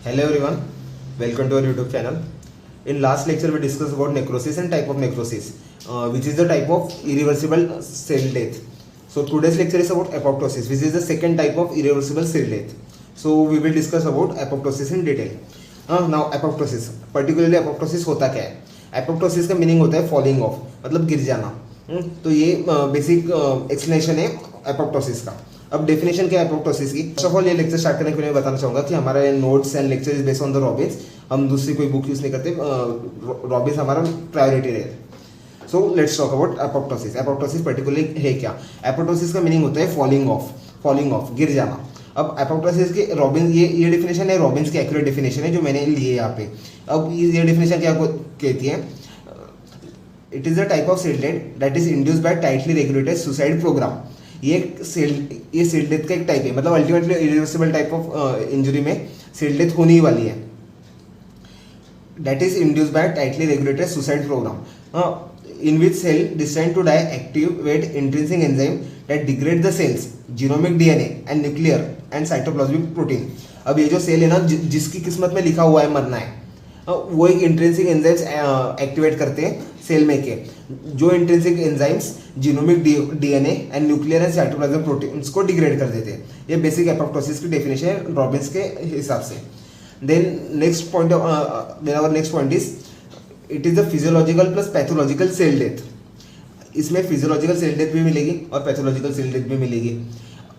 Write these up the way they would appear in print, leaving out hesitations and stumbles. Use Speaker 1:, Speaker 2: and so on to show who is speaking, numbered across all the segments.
Speaker 1: Hello everyone, welcome to our YouTube channel. In last lecture we discussed about necrosis and type of necrosis, which is the type of irreversible cell death. So today's lecture is about apoptosis, which is the second type of irreversible cell death. So we will discuss about apoptosis in detail. Now apoptosis, particularly apoptosis होता क्या है? Apoptosis का meaning होता है falling of, मतलब गिर जाना. तो ये बेसिक एक्सप्लेनेशन है एपोप्टोसिस का. अब डेफिनेशन क्या है एपोप्टोसिस की? फर्स्ट ऑफ ऑल ये लेक्चर स्टार्ट करने के लिए मैं बताना चाहूँगा कि हमारा notes and lecture is based on the Robins. हम दूसरी कोई बुक यूज़ नहीं करते, रॉबिन्स हमारा प्रायोरिटी रहे. So let's talk about apoptosis. Apoptosis particularly है क्या? एपोप्टोसिस का मीनिंग होता है फॉलिंग ऑफ, गिर जाना. अब एपोप्टोसिस के रॉबिन्स, ये डेफिनेशन है रॉबिन्स की एक्यूरेट डेफिनेशन है जो मैंने ली है यहाँ पे. अब ये डेफिनेशन क्या कहती है? It is a type of cell death that is induced by tightly regulated suicide programme. ये सेल डेथ का एक टाइप है, मतलब ultimately irreversible type of injury में सेल डेथ होने ही वाली है. That is induced by tightly regulated suicide programme in which cell destined to die activate intrinsic enzyme that degrade the cell's genomic DNA and nuclear and cytoplasmic protein. अब ये जो cell है ना, जिसकी किस्मत में लिखा हुआ है मरना है, वो एक इंट्रिंसिक एंजाइम्स एक्टिवेट करते हैं सेल में के, जो intrinsic enzymes genomic DNA and nuclear and cytoplasmic proteins को डिग्रेड कर देते हैं. ये बेसिक एपोप्टोसिस की डेफिनेशन है रॉबिन्स के हिसाब से. Then next point, our next point is it is the physiological plus pathological cell death. इसमें फिजियोलॉजिकल सेल डेथ भी मिलेगी और पैथोलॉजिकल सेल डेथ भी मिलेगी.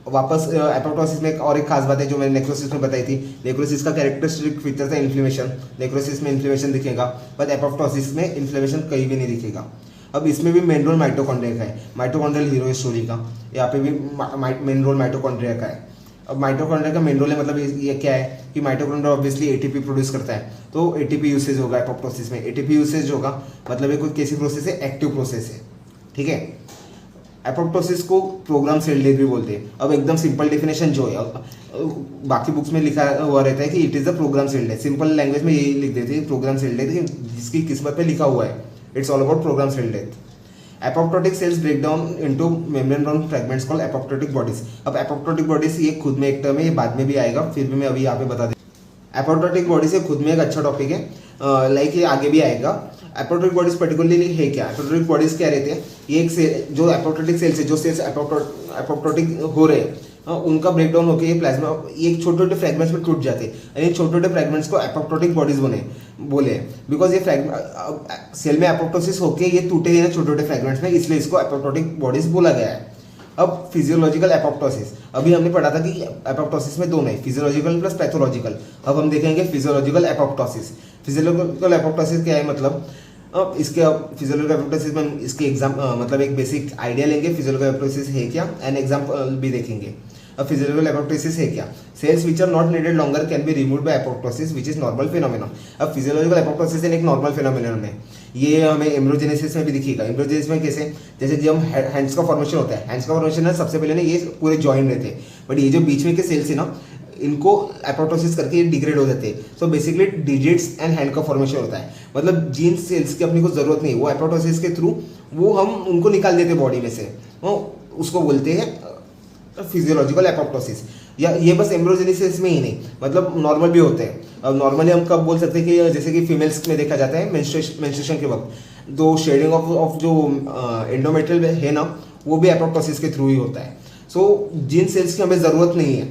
Speaker 1: वापस एपोप्टोसिस में और एक खास बात है जो मैंने नेक्रोसिस में बताई थी. नेक्रोसिस का कैरेक्टरिस्टिक फीचर था इन्फ्लेमेशन. नेक्रोसिस में इन्फ्लेमेशन दिखेगा, बट एपोप्टोसिस में इन्फ्लेमेशन कहीं भी नहीं दिखेगा. अब इसमें भी मेन रोल माइटोकॉन्ड्रिया का है, माइटोकॉन्ड्रियल हीरो स्टोरी का. यहाँ पे भी मेन रोल माइटोकॉन्ड्रिया का है. अब माइटोकॉन्ड्रिया का मेन रोल है, मतलब ये क्या है कि माइटोकॉन्ड्रिया ऑब्वियसली एटीपी प्रोड्यूस करता है, तो एटीपी यूसेज होगा एपोप्टोसिस में. एटीपी यूसेज होगा मतलब ये कोई कैसी प्रोसेस है? एक्टिव प्रोसेस है. ठीक है. एपोप्टोसिस को प्रोग्राम सेल डेथ भी बोलते हैं. अब एकदम सिंपल डेफिनेशन जो है, बाकी बुक्स में लिखा हुआ रहता है कि it is the programme cell death. Simple language में यही लिख देते हैं प्रोग्राम सेल डेथ, जिसकी किस्मत पे लिखा हुआ है. It's all about programme cell death. Apoptotic cells break down into membrane bound fragments called apoptotic bodies. अब एपोप्टोटिक बॉडीज ये खुद में एक टर्म है, ये बाद में भी आएगा, फिर भी मैं अभी यहाँ पे बता दें. एपोप्टोटिक बॉडीज खुद में एक अच्छा टॉपिक है, लाइक ये आगे भी आएगा. एपोप्टोटिक बॉडीज पर्टिकुलरली है क्या? एपोप्टोटिक बॉडीज क्या रहते हैं? ये एक सेल, जो एपोप्टोटिक सेल्स है, जो सेल्स एपोप्टोटिक हो रहे हैं, उनका ब्रेकडाउन होकर ये प्लाज्मा एक छोटे छोटे फ्रैगमेंट्स में टूट जाते हैं. यानी छोटे छोटे फ्रैगमेंट्स को एपोप्टोटिक बॉडीज बोले, बिकॉज ये सेल में एपोप्टोसिस होके ये टूटे हैं ना छोटे छोटे फ्रैगमेंट्स में, इसलिए इसको एपोप्टोटिक बॉडीज बोला गया है. अब फिजियोलॉजिकल एपोप्टोसिस, अभी हमने पढ़ा था कि एपोप्टोसिस में दोनों है, फिजियोलॉजिकल प्लस पैथोलॉजिकल. अब हम देखेंगे फिजियोलॉजिकल एपोप्टोसिस. फिजियोलॉजिकल एपोप्टोसिस क्या है? मतलब इसके फिजियोलॉजिकल एपोप्टोसिस में इसके एग्जाम मतलब एक बेसिक आइडिया लेंगे फिजियोलॉजिकल एपोप्टोसिस है क्या, एंड एग्जाम्पल भी देखेंगे. अब फिजियोलॉजिकल एपोप्टोसिस है क्या? Cells which are not needed longer can be removed by apoptosis which is normal phenomenon. अब फिजियोलॉजिकल एपोप्टोसिस एक नॉर्मल फिनोमेनन है. ये हमें एम्ब्रियोजेनेसिस में भी दिखेगा. एम्ब्रियोजेनेसिस में कैसे? जैसे जब हैंड्स का फॉर्मेशन होता है, हैंड्स का फॉर्मेशन है सबसे पहले ना ये पूरे जॉइंट रहते हैं, बट ये जो बीच में के सेल्स है ना, इनको एपोप्टोसिस करके ये डिग्रेड हो जाते हैं. So basically digits and hand का फॉर्मेशन होता है, मतलब जिन सेल्स की अपनी को जरूरत नहीं, वो एपोप्टोसिस के थ्रू वो हम उनको निकाल देते बॉडी में से, उसको बोलते हैं फिजियोलॉजिकल एपोप्टोसिस. या ये बस एम्ब्रियोजेनेसिस में ही नहीं, मतलब नॉर्मल भी होते हैं. अब नॉर्मली हम कब बोल सकते हैं कि जैसे कि फीमेल्स में देखा जाता है मेंस्ट्रुएशन के वक्त, तो शेडिंग ऑफ जो एंडोमेट्रियल है ना, वो भी एपोप्टोसिस के थ्रू ही होता है. सो जिन सेल्स की हमें ज़रूरत नहीं है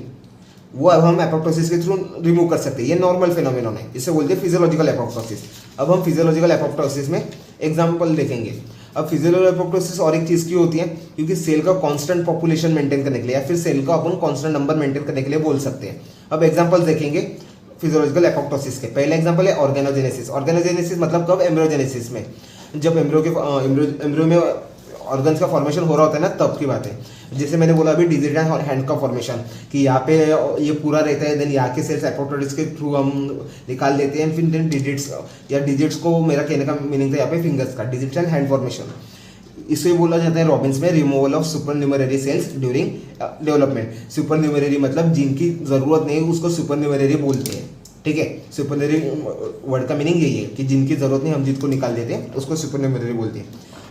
Speaker 1: वो अब हम एपोप्टोसिस के थ्रू रिमूव कर सकते हैं. ये नॉर्मल फिनोमेनन है, इसे बोलते हैं फिजियोलॉजिकल एपोप्टोसिस. अब हम फिजियोलॉजिकल एपोप्टोसिस में एग्जांपल देखेंगे. अब फिजियोलॉजिकल एपोप्टोसिस और एक चीज़ की होती है, क्योंकि सेल का कांस्टेंट पॉपुलेशन मेंटेन करने के लिए या फिर सेल का अपन कांस्टेंट नंबर मेंटेन करने के लिए बोल सकते हैं. अब एग्जांपल देखेंगे फिजियोलॉजिकल एपोप्टोसिस के. पहला एग्जांपल है ऑर्गेनोजेनेसिस. ऑर्गेनोजेनेसिस मतलब कब? एम्ब्रियोजेनेसिस में, जब एम्ब्रियो में ऑर्गन्स का फॉर्मेशन हो रहा होता है ना, तब की बात है. जैसे मैंने बोला अभी डिजिट एंड हैंड का फॉर्मेशन, कि यहाँ पे ये पूरा रहता है, देन यहाँ के सेल्स एपोप्टोसिस के थ्रू हम निकाल देते हैं, फिर देन डिजिट्स, या डिजिट्स को मेरा कहने का मीनिंग था यहाँ पे फिंगर्स का, डिजिट एंड हैंड फॉर्मेशन. इसे बोला जाता है रॉबिन्स में removal of supernumerary cells during development. Supernumerary मतलब जिनकी जरूरत नहीं उसको सुपरन्यूमररी बोलते हैं. ठीक है. सुपरन्यूमररी वर्ड का मीनिंग यही है कि जिनकी जरूरत नहीं हम जिनको निकाल देते हैं उसको सुपरन्यूमररी बोलते हैं.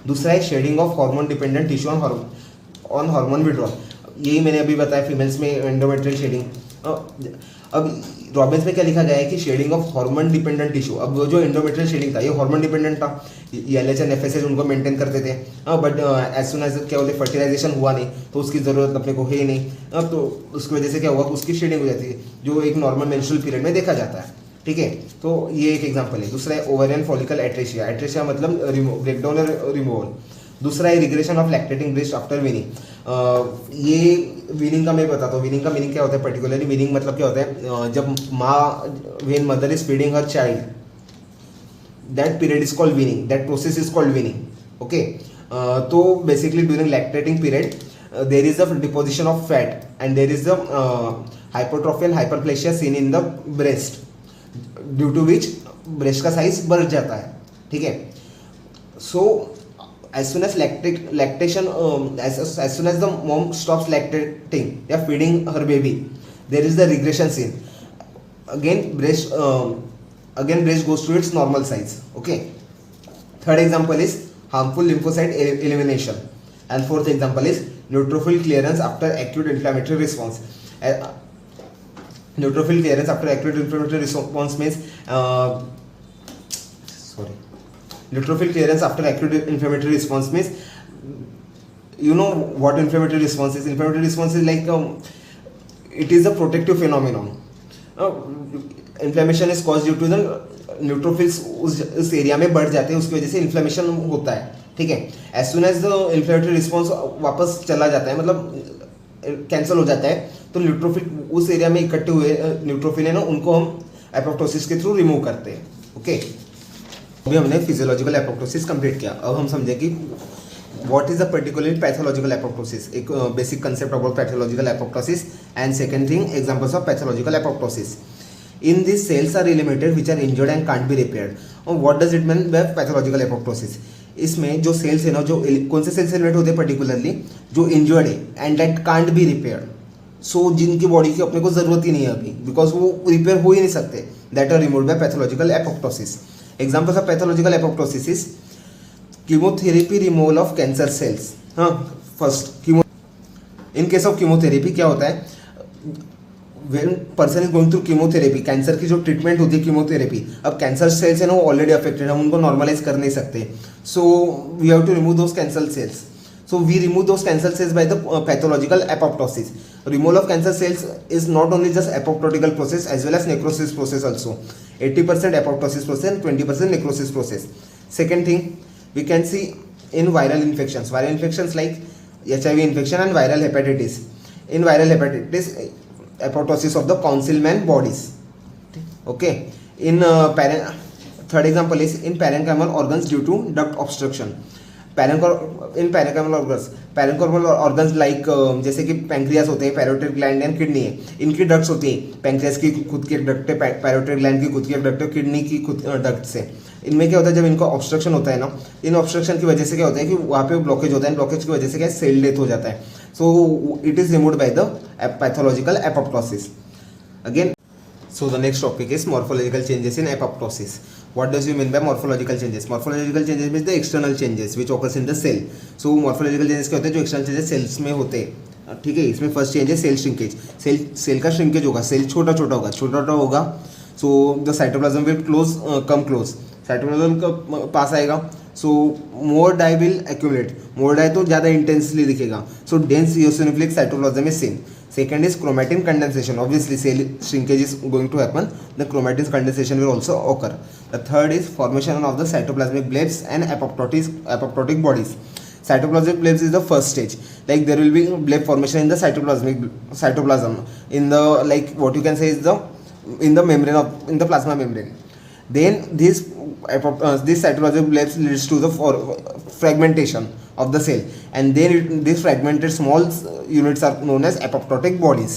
Speaker 1: दूसरा है shedding of hormone dependent tissue on hormone withdrawal. यही मैंने अभी बताया फीमेल्स में एंडोमेट्रियल शेडिंग. अब रॉबिन्स में क्या लिखा गया है कि shedding of hormone dependent tissue. अब वो जो एंडोमेट्रियल शेडिंग था ये हार्मोन डिपेंडेंट था, एलएच एंड एफएसएच उनको मेंटेन करते थे, बट एज सुन एज क्या बोलते फर्टिलाइजेशन हुआ नहीं तो उसकी ज़रूरत अपने को है ही नहीं। तो उसकी वजह से क्या हुआ, उसकी शेडिंग हो जाती है जो एक नॉर्मल मेंस्ट्रुअल पीरियड में देखा जाता है। ठीक है, तो ये एक एग्जांपल है। दूसरा है ओवेरियन फॉलिकल एट्रेशिया। एट्रेशिया मतलब ब्रेकडाउन और रिमूवल। दूसरा है regression of lactating breast after weaning. ये वीनिंग का मैं बताता हूँ। वीनिंग का मीनिंग क्या होता है पर्टिकुलरली। वीनिंग मतलब क्या होता है, जब माँ when mother is feeding her child, that period is called weaning, that process is called weaning. Okay, तो basically during lactating period there is a deposition of fat and there is a hypertrophy and hyperplasia seen in the breast, due to which breast का size बढ़ जाता है। ठीक है, so as soon as lactation as soon as the mom stops lactating या feeding her baby, there is the regression seen. Again breast goes to its normal size. Okay, third example is harmful lymphocyte elimination and fourth example is neutrophil clearance after acute inflammatory response. Neutrophil clearance after acute inflammatory response means neutrophil clearance after acute inflammatory response means, you know what inflammatory response is. Inflammatory response is like it is a protective phenomenon. Inflammation is caused due to the neutrophils उस area में बढ़ जाते हैं, उसकी वजह से inflammation होता है। ठीक है, as soon as the inflammatory response वापस चला जाता है, मतलब कैंसिल हो जाता है, तो न्यूट्रोफिल उस एरिया में इकट्ठे हुए न्यूट्रोफिल है ना, उनको हम एपोप्टोसिस के थ्रू रिमूव करते हैं। ओके, अभी हमने फिजियोलॉजिकल एपोप्टोसिस कंप्लीट किया। अब हम समझे कि what is the particular pathological apoptosis, एक basic concept about pathological apoptosis and second thing examples of pathological apoptosis. In these cells are eliminated which are injured and can't be repaired. And what does it mean by pathological apoptosis? इसमें जो sales है ना, जो कौन से sales eliminate होते हैं particularly, जो इंजर्ड है and that can't be repaired, so जिनकी बॉडी की अपने को जरूरत ही नहीं है अभी, बिकॉज वो रिपेयर हो ही नहीं सकते, that are removed by pathological apoptosis. Examples of pathological apoptosis is chemotherapy removal of cancer cells. हाँ, first chemo, in case of chemotherapy क्या होता है, when person is going through chemotherapy, cancer की जो ट्रीटमेंट होती है कीमोथेरेपी, अब cancer cells है ना वो ऑलरेडी अफेक्टेड, हम उनको नॉर्मलाइज कर नहीं सकते, so we have to remove those cancer cells, so we remove those cancer cells by the pathological apoptosis. Removal of cancer cells is not only just apoptotical process as well as necrosis process also, 80% apoptosis process and 20% necrosis process. Second thing we can see in viral infections like HIV infection and viral hepatitis. In viral hepatitis, apoptosis of the Councilman bodies. Okay. In third example is in parenchymal organs due to duct obstruction. In parenchymal organs like जैसे कि pancreas होते हैं, parotid gland and kidney है, इनकी ducts होती है, pancreas की खुद की एक डक्ट है, पैरोटिड ग्लैंड की खुद की एक डक्ट है, किडनी की खुद डक्ट्स है। इनमें क्या होता है, जब इनको ऑब्स्ट्रक्शन होता है ना, इन ऑब्स्ट्रक्शन की वजह से क्या होता है कि वहाँ पे ब्लॉकेज होता है, ब्लॉकेज की वजह से क्या सेल डेथ हो जाता है, so it is removed by the pathological apoptosis. Again, so the next topic is morphological changes in apoptosis. What does you mean by morphological changes? Morphological changes means the external changes which occurs in the cell. So morphological changes क्या होते हैं, जो external changes cells में होते हैं। ठीक है, इसमें फर्स्ट चेंज है सेल श्रिंकेज। सेल का श्रिंकेज होगा, सेल छोटा छोटा होगा, so the cytoplasm will come close, cytoplasm का पास आएगा, so more dye will accumulate, more dye तो ज़्यादा इंटेंसली दिखेगा, so dense eosinophilic cytoplasm is same. Second is chromatin condensation. Obviously, cell shrinkage is going to happen. The chromatin condensation will also occur. The third is formation of the cytoplasmic blebs and apoptotic bodies. Cytoplasmic blebs is the first stage. Like there will be bleb formation in the cytoplasm. In the like what you can say is in the membrane in the plasma membrane. Then this cytoplasmic blebs leads to the fragmentation of the cell, and then these fragmented small units are known as apoptotic bodies.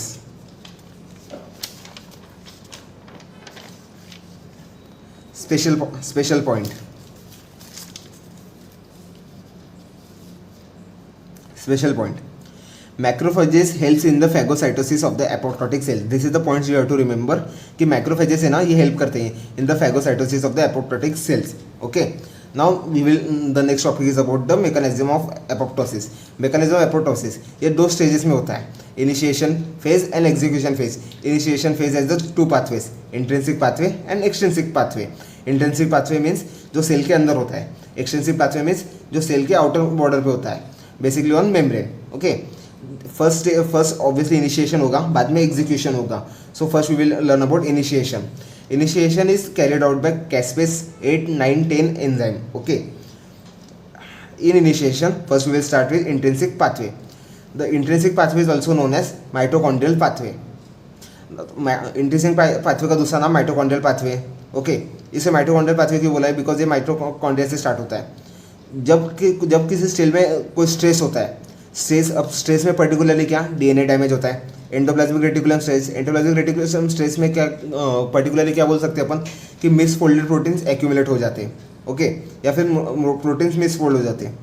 Speaker 1: Special point. Macrophages helps in the phagocytosis of the apoptotic cell. This is the points you have to remember कि macrophages है ना, ये help करते हैं in the phagocytosis of the apoptotic cells. Okay. Now we will the next topic is about the mechanism of apoptosis. Mechanism of apoptosis ये 2 stages में होता है, initiation phase and execution phase. Initiation phase has the 2 pathways, intrinsic pathway and extrinsic pathway. Intrinsic pathway means जो cell के अंदर होता है, extrinsic pathway means जो सेल के आउटर बॉर्डर पे होता है, basically on membrane. Okay, first obviously initiation होगा, बाद में एग्जीक्यूशन होगा. So first we will learn about initiation. Initiation is carried out by caspase 8, 9, 10 enzyme. Okay. In initiation, first we will start with intrinsic pathway. The intrinsic pathway is also known as mitochondrial pathway. Intrinsic pathway का दूसरा नाम mitochondrial pathway. Okay. इसे mitochondrial pathway क्यों बोला है? Because ये mitochondria से start होता है. जब किसी सेल में कोई स्ट्रेस होता है, स्ट्रेस में पर्टिकुलरली क्या डीएनए डैमेज होता है. Endoplasmic reticulum stress, endoplasmic reticulum stress में क्या पर्टिकुलरली क्या बोल सकते हैं अपन कि मिसफोल्डेड प्रोटीन्स एक्यूमुलेट हो जाते हैं. ओके, या फिर प्रोटीन्स मिसफोल्ड हो जाते हैं.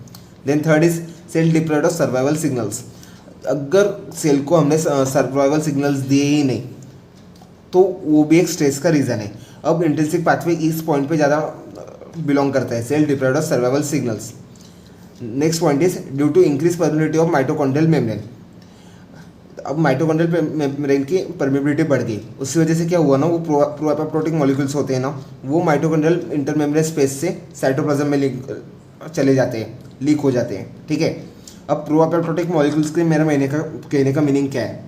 Speaker 1: Then third is cell deprived of survival signals. अगर सेल को हमने सर्वाइवल सिग्नल्स दिए ही नहीं तो वो भी एक स्ट्रेस का रीज़न है. अब इंट्रिंसिक पाथवे इस पॉइंट पे ज़्यादा बिलोंग करता है, cell deprived of survival signals. Next point is due to increase permeability of mitochondrial membrane. अब माइटोकॉन्ड्रियल मेम्ब्रेन की परमिबिलिटी बढ़ गई, उसकी वजह से क्या हुआ ना, वो प्रो एपोप्टोटिक मॉलिक्यूल्स होते हैं ना, वो माइटोकॉन्ड्रियल इंटरमेम्ब्रेन स्पेस से साइटोप्लाज्म में चले जाते हैं, लीक हो जाते हैं. ठीक है. अब प्रो एपोप्टोटिक मॉलिक्यूल्स के मेरा कहने का मीनिंग क्या है?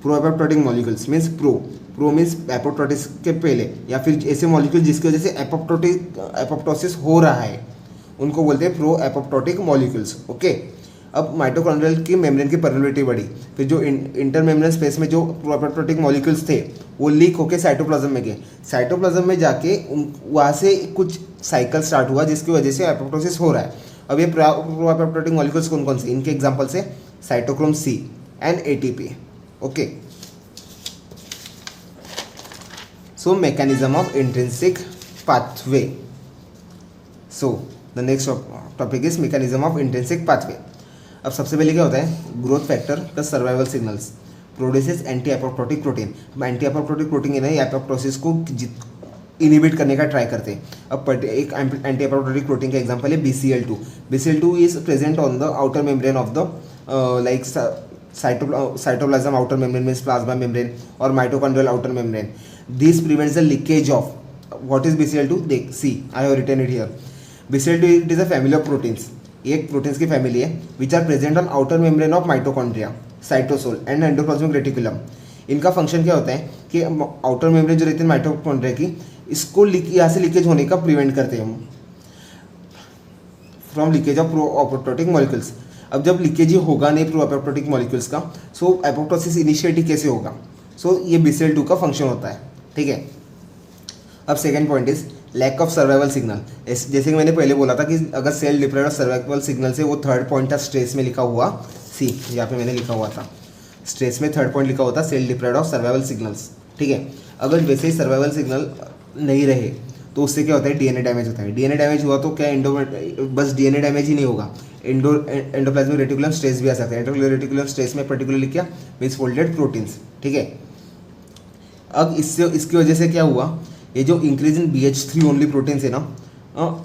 Speaker 1: Pro apoptotic molecules means pro means apoptosis के पहले, या फिर ऐसे मॉलिक्यूल जिसकी वजह से एपोप्टोसिस हो रहा है उनको बोलते हैं प्रो एपोप्टोटिक मॉलिक्यूल्स. ओके. अब माइटोकॉन्ड्रियल की मेम्ब्रेन की परमिबिलिटी बढ़ी, फिर जो इंटरमेम्ब्रेन स्पेस में जो प्रो एपोप्टोटिक मॉलिक्यूल्स थे वो लीक होकर साइटोप्लाज्म में गए. साइटोप्लाज्म में जाके वहाँ से कुछ साइकिल स्टार्ट हुआ जिसकी वजह से एपोप्टोसिस हो रहा है. अब ये प्रो एपोप्टोटिक मॉलिक्यूल्स कौन कौन से? इनके एग्जाम्पल से cytochrome C and ATP. Okay. So mechanism of intrinsic pathway. So the next topic is mechanism of intrinsic pathway. अब सबसे पहले क्या होता है? Growth factor plus survival signals produces anti apoptotic protein. अब एंटी एपोप्टोटिक प्रोटीन है ना, ये एपोप्टोसिस को इनिबिट करने का ट्राई करते हैं. अब एक एंटी एपोप्टोटिक प्रोटीन का एग्जांपल है BCL2. BCL2 is present on the outer membrane of the like cytoplasm outer membrane means plasma membrane और mitochondrial outer membrane. This prevents the leakage of what is BCL2? देख, see I have written it here. BCL2 it is a family of proteins. एक proteins की family है which are present on outer membrane of mitochondria, cytosol and endoplasmic reticulum. इनका function क्या होता है कि outer membrane जो रहती है माइटोकॉन्ड्रिया की, इसको यहाँ से लीकेज होने का प्रिवेंट करते हैं from leakage of pro apoptotic molecules. अब जब लीकेज ही होगा नहीं प्रो एपोप्टोटिक मॉलिक्यूल्स का, सो एपोप्टोसिस इनिशिएट कैसे होगा? सो ये BCL2 का फंक्शन होता है. ठीक है. अब second point is lack of survival signal. जैसे कि मैंने पहले बोला था कि अगर cell deprived of survival signal से, वो थर्ड पॉइंट था स्ट्रेस में लिखा हुआ, सी यहाँ पे मैंने लिखा हुआ था स्ट्रेस में थर्ड पॉइंट लिखा हुआ था cell deprived of survival signals. ठीक है. अगर वैसे ही सर्वाइवल सिग्नल नहीं रहे तो उससे क्या होता है? डीएनए डैमेज होता है. डीएनए डैमेज हुआ तो क्या बस डीएनए डैमेज ही नहीं होगा, एंडोप्लाज्मिक रेटिकुलम स्ट्रेस भी आ सकता है. एंडोप्लाज्मिक रेटिकुलम स्ट्रेस में पर्टिकुलरली क्या मिसफोल्डेड प्रोटीन्स. ठीक है. अब इसकी वजह से क्या हुआ? ये जो increase in BH3 only proteins है ना,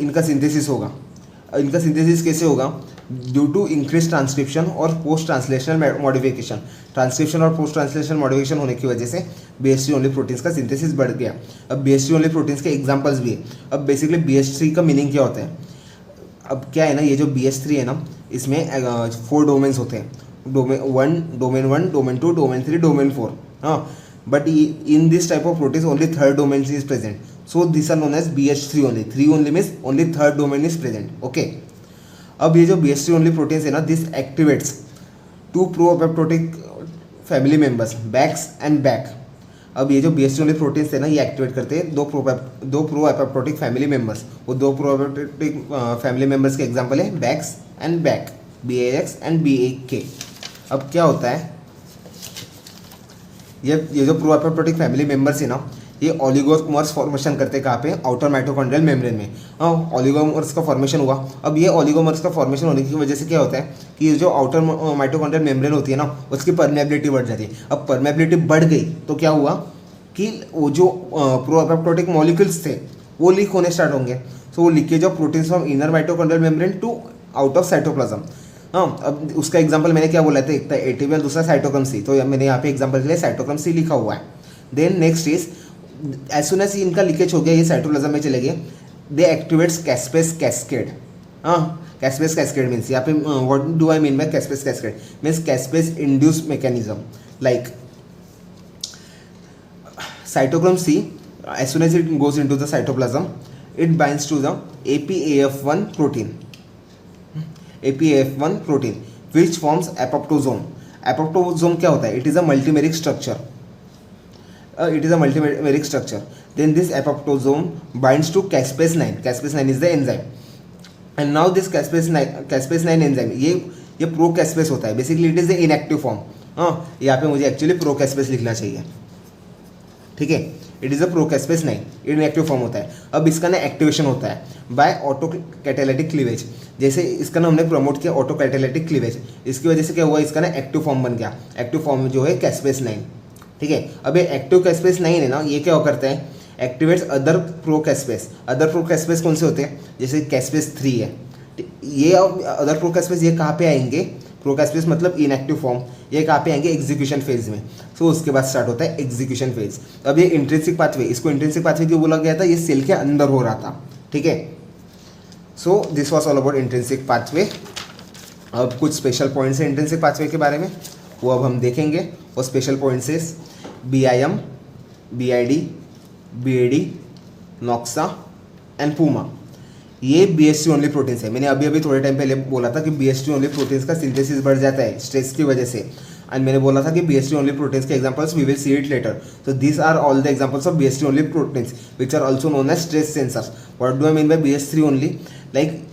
Speaker 1: इनका सिंथेसिस होगा. इनका सिंथेसिस कैसे होगा? ड्यू टू इंक्रीज ट्रांसक्रिप्शन और पोस्ट ट्रांसलेशनल मॉडिफिकेशन. ट्रांसक्रिप्शन और पोस्ट ट्रांसलेशनल मॉडिफिकेशन होने की वजह से BH3 ओनली प्रोटीन्स का सिंथेसिस बढ़ गया. अब BH3 ओनली प्रोटीन्स के एग्जांपल्स भी है. अब बेसिकली BH3 का मीनिंग क्या होता है? अब क्या है ना, ये जो BH3 है ना, इसमें 4 डोमेन्स होते हैं. Domain 1, domain 2, domain 3, domain 4. हाँ, but in this type of proteins only third domain is present, so these are known as BH3 only. 3 only means only third domain is present. Okay. अब ये जो BH3 only proteins है ना, this activates 2 pro-apoptotic family members, BAX and BAC. अब ये जो BH3 only proteins है ना, ये एक्टिवेट करते हैं दो pro-apoptotic family members. वो 2 pro-apoptotic family members के एग्जाम्पल है BAX and BAC, BAX and BAK. अब क्या होता है, ये जो प्रो एपोप्टोटिक फैमिली मेम्बर्स है ना, ये ऑलिगोमर्स फॉर्मेशन करते हैं. कहाँ पे? आउटर माइटोकॉन्ड्रियल मेम्ब्रेन में. हाँ, ऑलिगोमर्स का फॉर्मेशन हुआ. अब ये ऑलिगोमर्स का फॉर्मेशन होने की वजह से क्या होता है कि ये जो आउटर माइटोकॉन्ड्रियल मेम्ब्रेन होती है ना, उसकी परमेबिलिटी बढ़ जाती है. अब परमेबिलिटी बढ़ गई तो क्या हुआ कि वो जो प्रो एपोप्टोटिक मॉलिक्यूल्स थे वो लीक होने स्टार्ट होंगे. सो वो leakage of proteins from inner mitochondrial membrane to out of cytoplasm. हाँ, अब उसका एग्जांपल मैंने क्या बोला था, एक था एटीपी और दूसरा साइटोक्रोम सी. तो मैंने यहाँ पे एग्जांपल के लिए साइटोक्रोम सी लिखा हुआ है. Then next is as soon as इनका लीकेज हो गया, ये साइटोप्लाज्म में चले गए, दे एक्टिवेट्स कैस्पेस कैस्केड. हाँ, कैस्पेस कैस्केड मीन्स यहाँ पे what do I mean by caspase cascade means caspase induce mechanism. Like cytochrome C, as soon as it goes into the cytoplasm, it binds to the APAF1 protein. APAF1 protein, which forms apoptosome. Apoptosome क्या होता है? It is a multimeric structure. Then this apoptosome binds to caspase 9. Caspase 9 is the enzyme. And now this caspase 9 enzyme, ये pro-caspase होता है. Basically it is the inactive form. हाँ, यहाँ पे मुझे actually pro-caspase लिखना चाहिए. ठीक है, it is a procaspase 9, inactive form होता है. अब इसका ना एक्टिवेशन होता है बाय ऑटो कैटालिटिक क्लीवेज. जैसे इसका ना हमने प्रमोट किया ऑटो कैटालिटिक क्लीवेज, इसकी वजह से क्या हुआ, इसका ना एक्टिव फॉर्म बन गया. एक्टिव फॉर्म जो है कैस्पेस 9. ठीक है, अब ये एक्टिव कैस्पेस 9 है ना, ये क्या करता है, एक्टिवेट्स अदर प्रोकैस्पेस. अदर प्रोकैस्पेस कौन से होते हैं, जैसे कैस्पेस 3 है. ये अदर प्रोकैस्पेस ये कहाँ पे आएंगे, प्रोकैस्पेस मतलब इनएक्टिव फॉर्म, ये कहाँ पे आएंगे, एग्जीक्यूशन फेज में. सो उसके बाद स्टार्ट होता है एग्जीक्यूशन फेज. अब ये इंट्रिंसिक पाथवे, इसको इंट्रिंसिक पाथवे क्यों बोला गया था, ये सेल के अंदर हो रहा था. ठीक है, so this was all about intrinsic pathway. अब कुछ स्पेशल पॉइंट्स हैं इंट्रिंसिक पाथवे के बारे में, वो अब हम देखेंगे. वो special points is BIM, BID, BAD, Noxa and Puma. ये BH2 ओनली प्रोटीन्स है. मैंने अभी थोड़े टाइम पहले बोला था कि BH2 ओनली प्रोटीन्स का सिंथेसिस बढ़ जाता है स्ट्रेस की वजह से. एंड मैंने बोला था कि BH2 ओनली प्रोटीन्स के examples we will see it later. So this are all the examples of BH2 only proteins which are also known as stress sensors. What do I mean by BH3 only, like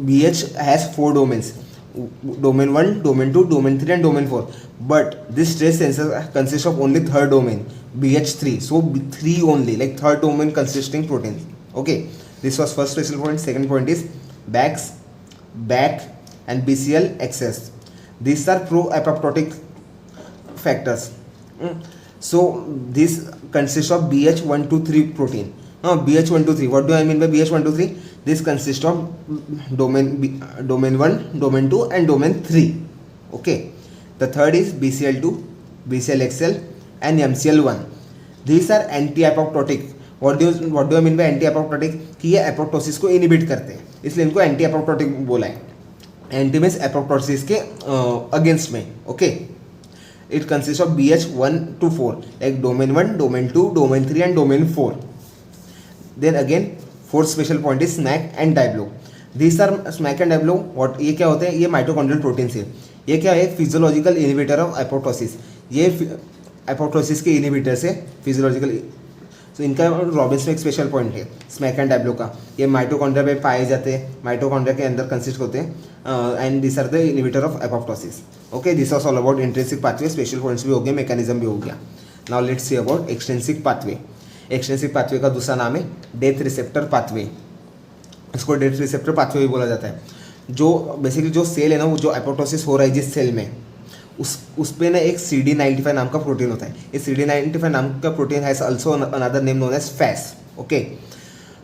Speaker 1: BH has 4 domains, domain 1, domain 2, domain 3 and domain 4, but this stress sensor consists of only third domain, BH3. So 3 only, like third domain consisting proteins. Okay, this was first special point. Second point is BAC and BCL excess. These are pro-apoptotic factors. So this consists of BH123 protein. BH123, what do I mean by BH123? This consists of domain 1, domain 2 and domain 3. Okay, the third is BCL2, BCLXL and MCL1. These are anti-apoptotic. What do I mean by anti-apoptotic? कि ये apoptosis को inhibit करते हैं, इसलिए इनको anti-apoptotic बोला है. Anti means apoptosis के against में. Okay, it consists of BH1 to 4, like domain 1, domain 2, domain 3 and domain 4. Then again fourth special point is Smac and Diablo. This are Smac and Diablo what, ये क्या होते हैं, ये mitochondrial proteins है. ये क्या है, फिजियोलॉजिकल इनहिबिटर ऑफ एपोप्टोसिस. ये एपोप्टोसिस के इनहिबिटर से फिजियोलॉजिकल. तो इनका रॉबिन्स में एक स्पेशल पॉइंट है स्मैक एंड डाइब्लो का. ये माइटोकॉन्ड्रिया पे पाए जाते हैं, माइटोकॉन्ड्रिया के अंदर कंसिस्ट होते हैं and this are the inhibitor of apoptosis. Okay, this was all about intrinsic pathway. Special points भी हो गए, मैकेनिज्म भी हो गया. Now let's see about extrinsic pathway. Extrinsic pathway का दूसरा नाम है डेथ रिसेप्टर पाथवे. इसको डेथ रिसेप्टर पाथवे भी बोला जाता है. जो बेसिकली जो सेल है ना, वो जो एपोप्टोसिस हो रहा है जिस सेल में, उस पे ना एक CD95 नाम का प्रोटीन होता है. इस CD95 नाम का protein has also another name known as Fas. Okay,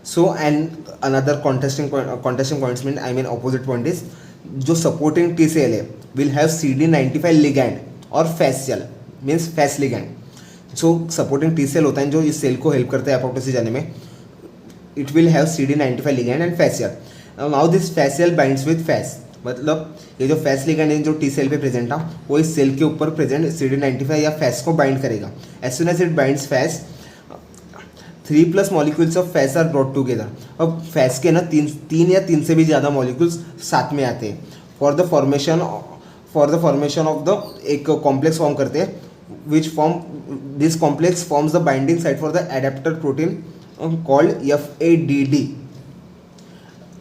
Speaker 1: so and another contesting points mean I mean opposite point is जो सपोर्टिंग टी सेल है विल हैव CD95 लिगैंड और फैसियल मीन्स फैस लिगैंड. जो supporting T cell होता है जो इस cell को help करता है एपोप्टोसिस जाने में, it will have CD95 ligand and facial. Now this facial binds with Fas, मतलब ये जो फैस लिगैंड है जो टी सेल पे प्रेजेंट था वो इस सेल के ऊपर प्रेजेंट CD95 या फैस को बाइंड करेगा. As soon as it binds Fas, 3+ molecules of Fas are brought together. अब फैस के ना तीन या तीन से भी ज़्यादा मॉलिक्यूल्स साथ में आते हैं for the formation of the एक कॉम्प्लेक्स फॉर्म करते हैं. Which form this complex forms the binding site for the adapter protein called FADD.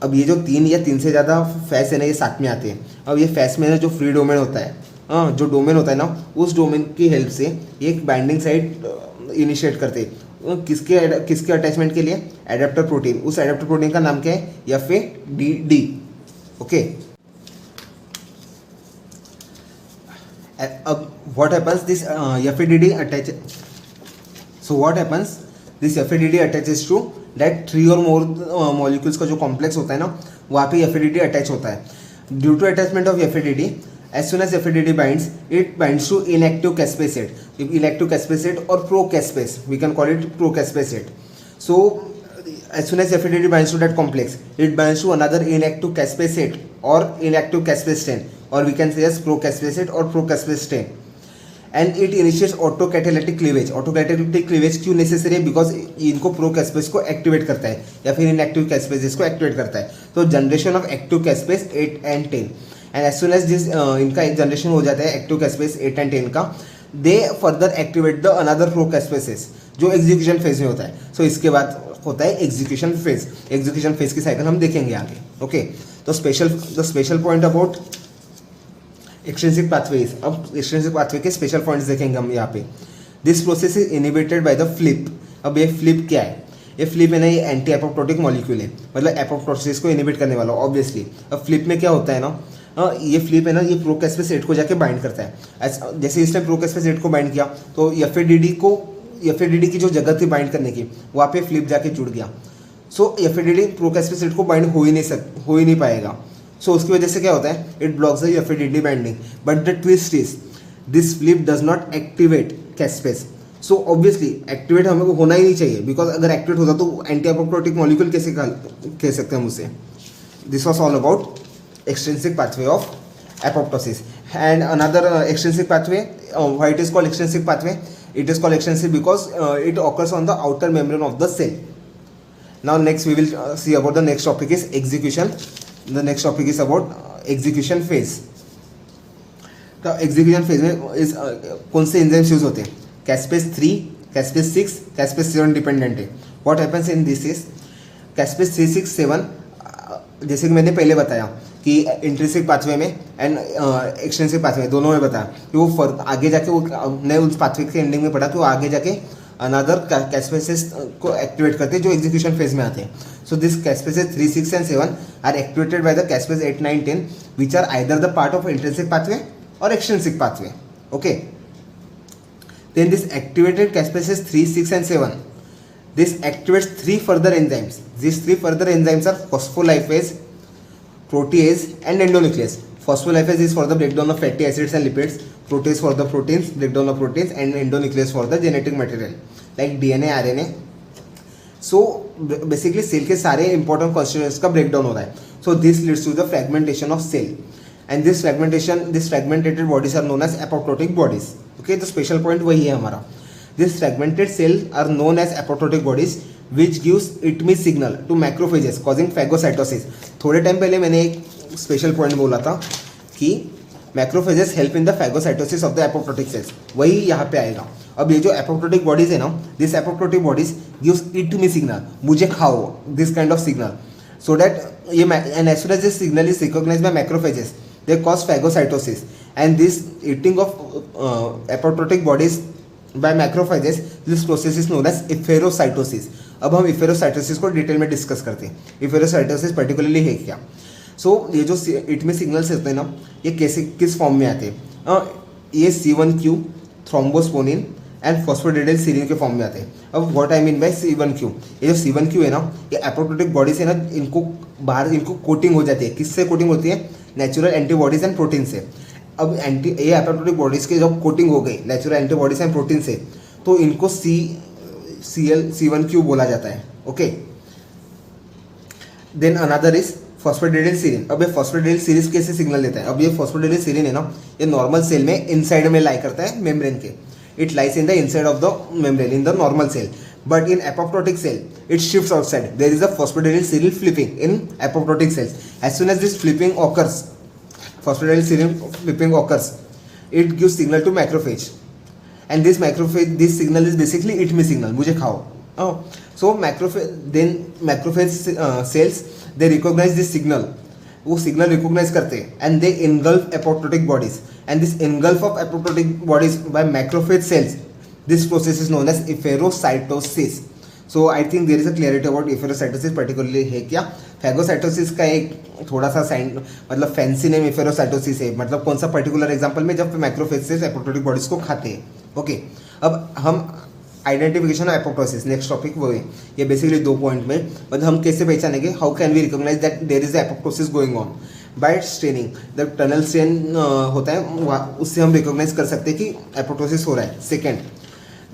Speaker 1: अब ये जो 3 या 3 से ज़्यादा फैस है ना, ये साथ में आते हैं. अब ये फैस में ना जो फ्री डोमेन होता है, जो डोमेन होता है ना, उस डोमेन की हेल्प से एक बाइंडिंग साइट इनिशिएट करते हैं. किसके अटैचमेंट के लिए, एडेप्टर प्रोटीन. उस एडेप्टर प्रोटीन का नाम क्या है, FADD. ओके, अब what happens, this FADD attach. So what happens, this FADD attaches to that 3 और मोर मॉलिक्यूल्स का जो कॉम्प्लेक्स होता है ना, वहाँ पे FADD अटैच होता है. Due to attachment of FADD, as soon as FADD binds, it binds to inactive caspase. Inactive caspase or procaspase, we can call it procaspase. So as soon as FADD binds to that complex, it binds to another inactive caspase or inactive caspase, or we can say as procaspase or procaspase, and it initiates autocatalytic cleavage. Autocatalytic cleavage क्यों necessary है? Because इनको procaspase को activate करता है या फिर inactive caspase को activate करता है. तो generation of active caspase 8 and 10. And as soon as this इनका एक जनरेशन हो जाता है एक्टिव कैस्पेस 8 and 10 का, they further activate the another pro caspases जो एग्जीक्यूशन फेज में होता है. सो इसके बाद होता है एग्जीक्यूशन फेज. एग्जीक्यूशन फेज की साइकिल हम देखेंगे आगे. ओके, तो special point about extrinsic pathways. अब एक्सट्रिंसिक पाथवे के स्पेशल पॉइंट्स देखेंगे हम यहाँ पे. This process is inhibited by the flip. अब ये फ्लिप क्या है? ये फ्लिप है ना, ये एंटी एपोप्टोटिक मॉलिक्यूल है, मतलब एपोप्टोसिस को इनिबिट करने वाला ऑब्वियसली. अब फ्लिप में क्या होता है ना, ये फ्लिप है ना, ये प्रोकैस्पेस 8 को जाके बाइंड करता है. जैसे इसने प्रोकैस्पेस 8 को बाइंड किया तो FADD की जो जगह थी बाइंड करने की, वहाँ पे फ्लिप जाके जुड़ गया. सो FADD प्रोकैस्पेस 8 को बाइंड हो ही नहीं पाएगा. सो उसकी वजह से क्या होता है? It blocks the FADD binding. But the twist is this FLIP does not activate caspase. So obviously activate हमें होना ही नहीं चाहिए, बिकॉज अगर एक्टिवेट होता तो एंटी एपोप्टोटिक मॉलिक्यूल कैसे कह सकते हैं हम उसे. This was all about extrinsic pathway of apoptosis. And another extrinsic pathway, why it is called extrinsic pathway? It is called extrinsic because it occurs on the outer membrane of the cell. Now next we will see about the next topic is execution. The next topic is about execution phase. तो execution phase में is कौन से enzymes use होते हैं? caspase 3, caspase 6, caspase 7 dependent है. What happens in this is caspase 3, 6, 7, जैसे कि मैंने पहले बताया कि इंट्रिंसिक पाथवे में एंड एक्सट्रिंसिक पाथवे दोनों में बताया कि वो आगे जाके वो नए उस पाथवे के एंडिंग में पढ़ा कि वो आगे जाके अनदर कैस्पेसेस को एक्टिवेट करते हैं जो एग्जीक्यूशन फेज में आते हैं. So this caspases 3, 6 and 7 are activated by the caspase 8, 9, 10 which are either the part of intrinsic pathway और extrinsic pathway. Okay, then this activated caspases 3, 6 and 7, this activates 3 further enzymes. These 3 further enzymes are phospholipase, protease and endonuclease. Phospholipase is for the breakdown of fatty acids and lipids, protease for the proteins, breakdown of proteins, and endonuclease for the genetic material like DNA, RNA. So basically cell के सारे important constituents का breakdown हो रहा है. So this leads to the fragmentation of cell, and this fragmented bodies are known as apoptotic bodies. Okay, तो special point वही है हमारा. These fragmented cells are known as apoptotic bodies, which gives ITMI signal to macrophages causing phagocytosis. थोड़े time पहले मैंने एक special point बोला था कि macrophages help in the phagocytosis of the apoptotic cells. वही यहाँ पे आएगा. अब ये जो apoptotic bodies है ना, this apoptotic bodies gives ITMI signal, मुझे खाओ, this kind of signal, so that ये and as soon as this signal is recognized by macrophages, they cause phagocytosis, and this eating of apoptotic bodies by macrophages, this process is known as इफेरोसाइटोसिस. अब हम इफेरोसाइटोसिस को detail में discuss करते हैं. इफेरोसाइटोसिस particularly है क्या? सो ये जो इटमी सिग्नल्स होते हैं ना, ये कैसे किस फॉर्म में आते हैं? ये C1q, थ्रोम्बोस्पोनिन एंड फॉस्फोडिडाइल सीरीन के फॉर्म में आते हैं. अब what I mean bye C1q, ये जो C1q है ना, ये एपोप्टोटिक बॉडीज है ना, इनको बाहर इनको कोटिंग हो जाती है. किससे कोटिंग होती है? नेचुरल एंटीबॉडीज एंड प्रोटीन से. अब ये एपोप्टोटिक बॉडीज के जब कोटिंग हो गई नेचुरल एंटीबॉडीज एंड प्रोटीन से, तो इनको C1q बोला जाता है. Okay, then another is phosphatidyl serine. अब ये फॉस्फोडिडाइल सीरीज कैसे सिग्नल देता है? अब ये फॉस्फोडिडाइल सीरीन है ना, ये नॉर्मल सेल में इनसाइड में लाई करता है मेम्ब्रेन के. It lies in the inside of the membrane in the normal cell, but in apoptotic cell it shifts outside. There is a phosphatidyl serine flipping in apoptotic cells. As soon as this flipping occurs, phosphatidyl serine flipping occurs, it gives signal to macrophage, and this signal is basically ITMI signal, मुझे खाओ. So macrophage cells they recognize this signal, वो signal recognize करते हैं and they engulf apoptotic bodies, and this engulf of apoptotic bodies by macrophage cells, this process is known as efferocytosis. So I think there is a clarity about efferocytosis particularly है क्या. Phagocytosis का एक थोड़ा सा sign मतलब fancy name इफेरोसाइटोसिस है, मतलब कौन सा पर्टिकुलर एग्जांपल में जब मैक्रोफेज से एपोप्टोटिक बॉडीज को खाते हैं. ओके, अब हम identification of apoptosis, next topic वो है। ये बेसिकली 2 पॉइंट में मतलब हम कैसे पहचानेंगे, how can we recognise that there is apoptosis going on by staining. जब टनल स्ट्रेन होता है उससे हम रिकॉग्नाइज कर सकते हैं कि एपोप्टोसिस हो रहा है। Second,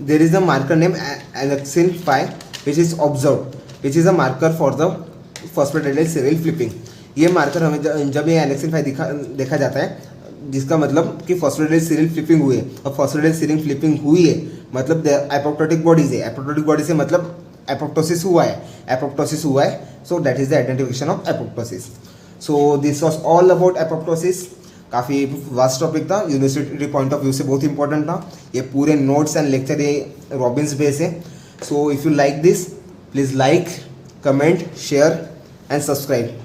Speaker 1: there is a marker name annexin 5 which is observe, which is a marker for the phosphatidyl serial flipping. ये मार्कर हमें जब ये एनेक्सिन 5 देखा जाता है, जिसका मतलब कि फॉस्फेटाइल सीरियल फ्लिपिंग हुई है, और फॉस्फेटाइल सीरियल फ्लिपिंग हुई है मतलब एपोप्टोटिक बॉडीज है। एपोप्टोटिक बॉडी से मतलब एपोप्टोसिस हुआ है, एपोप्टोसिस हुआ है। So that is the identification of apoptosis. So this was all about apoptosis. काफ़ी वास्ट टॉपिक था, यूनिवर्सिटी पॉइंट ऑफ व्यू से बहुत इंपॉर्टेंट था। ये पूरे नोट्स एंड लेक्चर ये रॉबिन्स बेस है। So if you like this, please like, comment, share and subscribe.